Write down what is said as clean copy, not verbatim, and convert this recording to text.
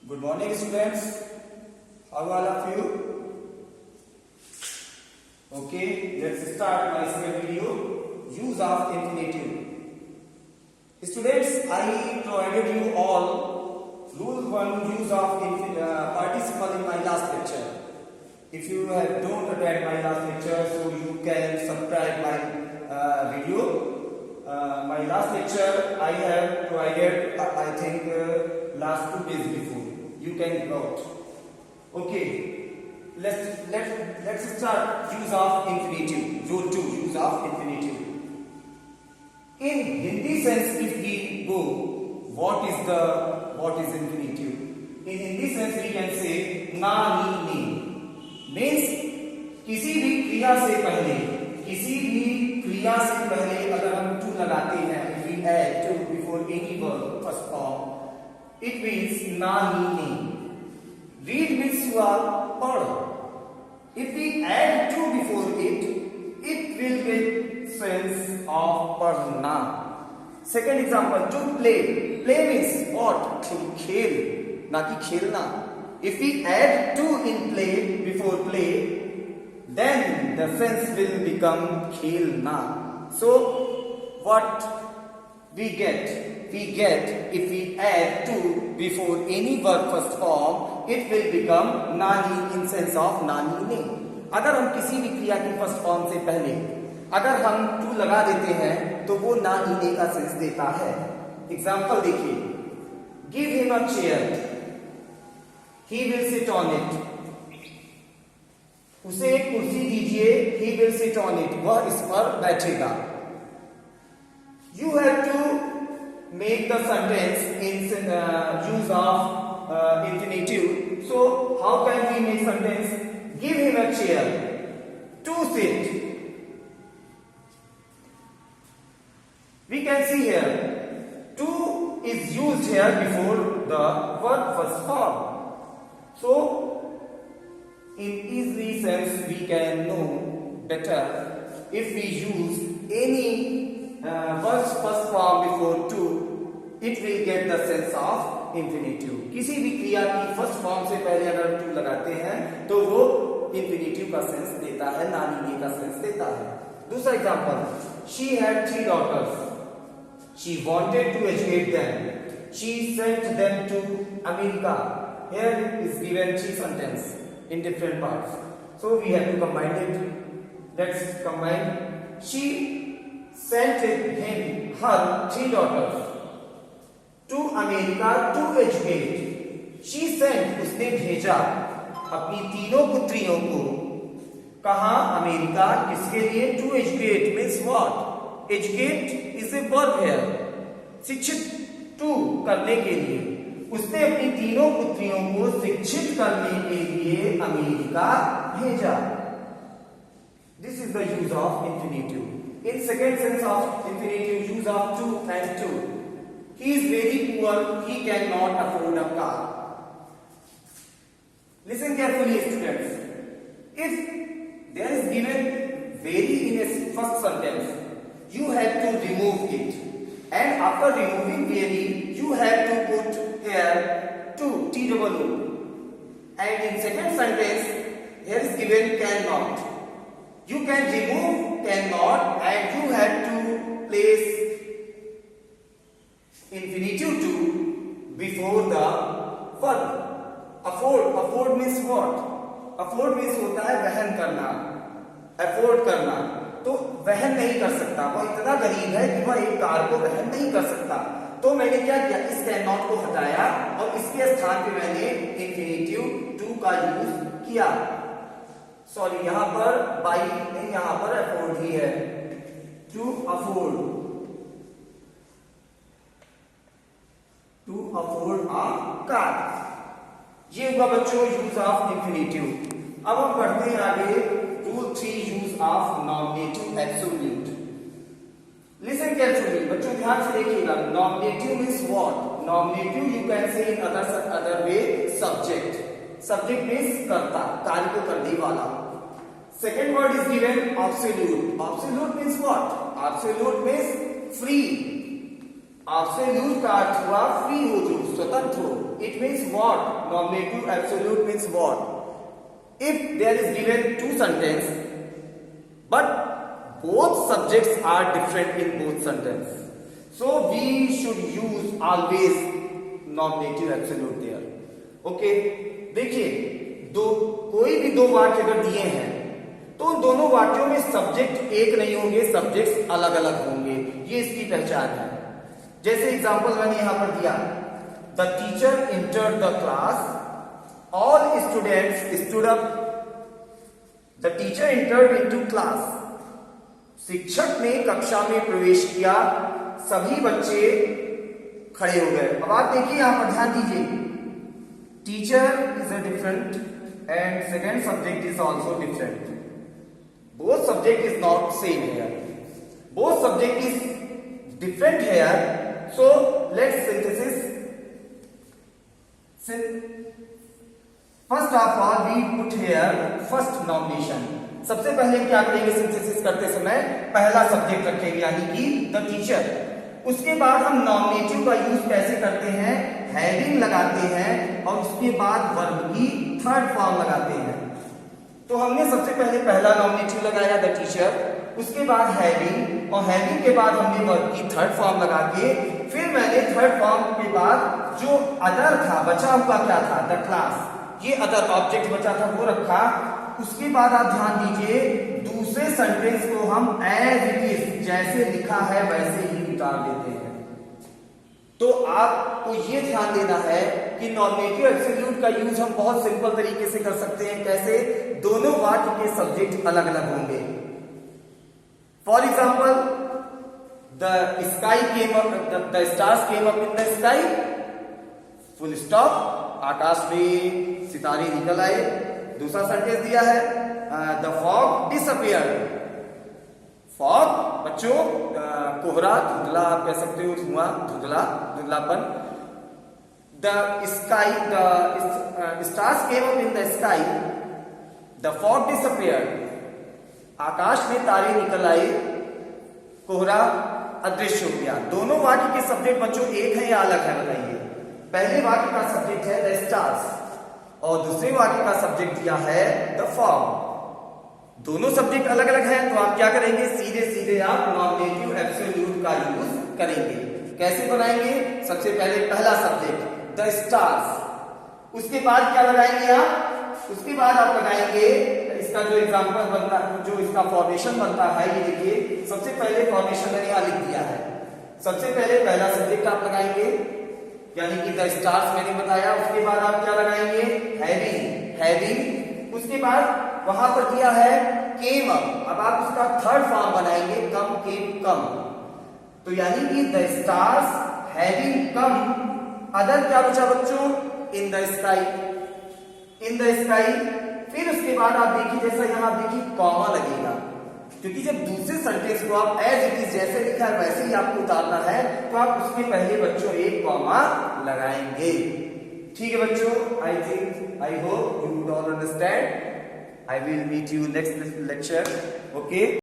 Good morning, students. How are all of you? Okay, let's start my second video. Use of infinitive. Students, I provided you all rule 1 use of participle in my last lecture. If you don't attend my last lecture, so you can subscribe my video. My last lecture I have provided, I think last 2 days before. You can go out. Okay, let's start use of infinitive. Rule 2 use of infinitive. In Hindi sense, if we go, what is infinitive? In Hindi sense, we can say na ni ni. Means किसी भी क्रिया से पहले अगर हम to लगाते हैं, if we add to before any verb first form, it means na ni ni. Read means हुआ पढ़. If we add to before it will get sense of पढ़ना. Second example, to play. Play means what? खेल, ना कि खेलना. If we add to in play before play, then the sense will become खेलना. So what we get if we add to before any verb first form, it will become नानी in sense of नानी ने. अगर हम किसी भी क्रिया की फर्स्ट फॉर्म से पहले अगर हम टू लगा देते हैं तो वो नानी ने का सेंस देता है. एग्जाम्पल देखिए, give him a chair, he will sit on it. उसे एक कुर्सी दीजिए, he will sit on it, वह इस पर बैठेगा. You have to make the sentence in use of infinitive. So how can we make sentence? Give him a chair to sit. We can see here to is used here before the verb first form. So in easy sense we can know better if we use any verb first form before to, it will get the sense of infinitive. किसी भी क्रिया की first form से पहले अगर to लगाते हैं तो वो infinitive का सेंस देता है, नानी ने का सेंस देता है. दूसरा example, she had 3 daughters. She wanted to educate them. She sent them to America. Here is given 3 sentences in different parts. So we have to combine it. Let's combine. She sent her 3 daughters to America to educate. She sent, उसने भेजा अपनी तीनों पुत्रियों को कहाँ? America. किसके लिए? To educate means what? Educate is a verb here. शिक्षित to करने के लिए. उसने अपनी तीनों पुत्रियों को शिक्षित करने के लिए अमेरिका भेजा. This is the use of infinitive. In second sense of infinitive, use of to and to. He is very poor, he cannot afford a car. Listen carefully, students. If there is given very in a first sentence, you have to remove it. And after removing very, you have to put here to, T-O-O. And in second sentence, here is given cannot. You can remove cannot and you have to place infinitive to before the verb. Afford means what? Afford means होता है वहन करना, afford करना. तो वहन नहीं कर सकता, वह इतना गरीब है कि वह एक कार को वहन नहीं कर सकता. तो मैंने क्या किया? इस cannot को हटाया और इसके स्थान पे मैंने infinitive to का यूज किया. सॉरी, यहां पर बाई नहीं, यहां पर अफोर्ड ही है. To afford a car. ये हुआ बच्चों यूज ऑफ इंफिनिटिव. अब हम पढ़ते हैं आगे rule 3 use of nominative absolute. Listen carefully बच्चों, ध्यान से देखिएगा. Nominative means what? Nominative you can say in other way subject. Subject means कर्ता, कार्य को करने वाला. Second word is given absolute. Absolute means what? Absolute means free. Absolute का अर्थ हुआ फ्री हो, जो स्वतंत्र हो. it means what? Nominative absolute means what? If there is given two sentences, but both subjects are different in both sentences, so we should use always nominative absolute there. Okay, देखिए कोई भी दो वाक्य अगर दिए हैं तो उन दोनों वाक्यों में सब्जेक्ट एक नहीं होंगे, सब्जेक्ट्स अलग अलग होंगे, ये इसकी पहचान है। जैसे एग्जांपल मैंने यहां पर दिया, the teacher entered the class, all students stood up. The teacher entered into class, शिक्षक ने कक्षा में प्रवेश किया, सभी बच्चे खड़े हो गए। अब आप देखिए यहां पर ध्यान दीजिए, teacher is a different and second subject is also different. Both subject is not same here. Both subject is different here. So let's synthesis. First of all, we put here first nomination. सबसे पहले क्या करेंगे synthesis करते समय? पहला subject रखेंगे यानी कि द टीचर। उसके बाद हम नॉमिनेटिव का यूज कैसे करते हैं? हैविंग लगाते हैं और उसके बाद वर्ब की थर्ड फॉर्म लगाते हैं। तो हमने सबसे पहले पहला नॉमिनेटिव लगाया द टीचर, उसके बाद हैविंग, और हैविंग के बाद हमने वर्ब की थर्ड फॉर्म लगा के, फिर मैंने थर्ड फॉर्म के बाद जो अदर था, बचा हुआ क्या था? द क्लास, ये अदर ऑब्जेक्ट बचा था वो रखा। उसके बाद आप ध्यान दीजिए, दूसरे सेंटेंस को हम एज इट इज, जैसे लिखा है वैसे ही उतार देते हैं। तो आपको ये ध्यान देना है कि नॉमिनेटिव एब्सोल्यूट का यूज हम बहुत सिंपल तरीके से कर सकते हैं। कैसे? दोनों वाक्य के सब्जेक्ट अलग अलग होंगे। For example, the sky came up, the stars came up in the sky, full stop, आकाश में सितारे निकल आए। दूसरा सेंटेंस दिया है, द फॉग डिसअपियर्ड। फॉग बच्चों कोहरा, धुंधला आप कह सकते हो, धुआं, धुंधला, धुंधलापन। The sky, the stars came up in the sky, the fog disappeared. आकाश में तारे निकल आए, कोहरा अदृश्य हो गया। दोनों वाक्य के सब्जेक्ट बच्चों एक है या अलग है? बताइए। पहले वाक्य का सब्जेक्ट है द स्टार्स और दूसरे वाक्य का सब्जेक्ट दिया है द फॉग। दोनों सब्जेक्ट अलग अलग हैं, तो आप क्या करेंगे? सीधे सीधे आप नॉमिनेटिव एब्सोल्यूट का यूज करेंगे। कैसे बनाएंगे? सबसे पहले पहला सब्जेक्ट द स्टार्स, उसके बाद क्या लगाएंगे आप? उसके बाद आप लगाएंगे इसका जो एग्जांपल बनता है, जो इसका फॉर्मेशन बनता है, ये देखिए। सबसे पहले फॉर्मेशन मैंने यहां लिख दिया है। सबसे पहले पहला सब्जेक्ट आप लगाएंगे यानी कि द स्टार्स मैंने बताया। उसके बाद आप क्या लगाएंगे? Having, having. उसके बाद वहां पर दिया है केम अप, अब आप उसका थर्ड फॉर्म बनाएंगे, कम, केम, कम। तो यानी कि the stars having come, other क्या बचा बच्चों? इन the sky, in the sky. फिर उसके बाद आप देखिए, जैसा यहां देखिए कॉमा लगेगा, क्योंकि जब दूसरे सेंटेंस को आप एज इट इज जैसे लिखा है वैसे ही आपको उतारना है, तो आप उसके पहले बच्चों एक कॉमा लगाएंगे। ठीक है बच्चों, I think, I hope you would all understand. I will meet you next lecture. Okay.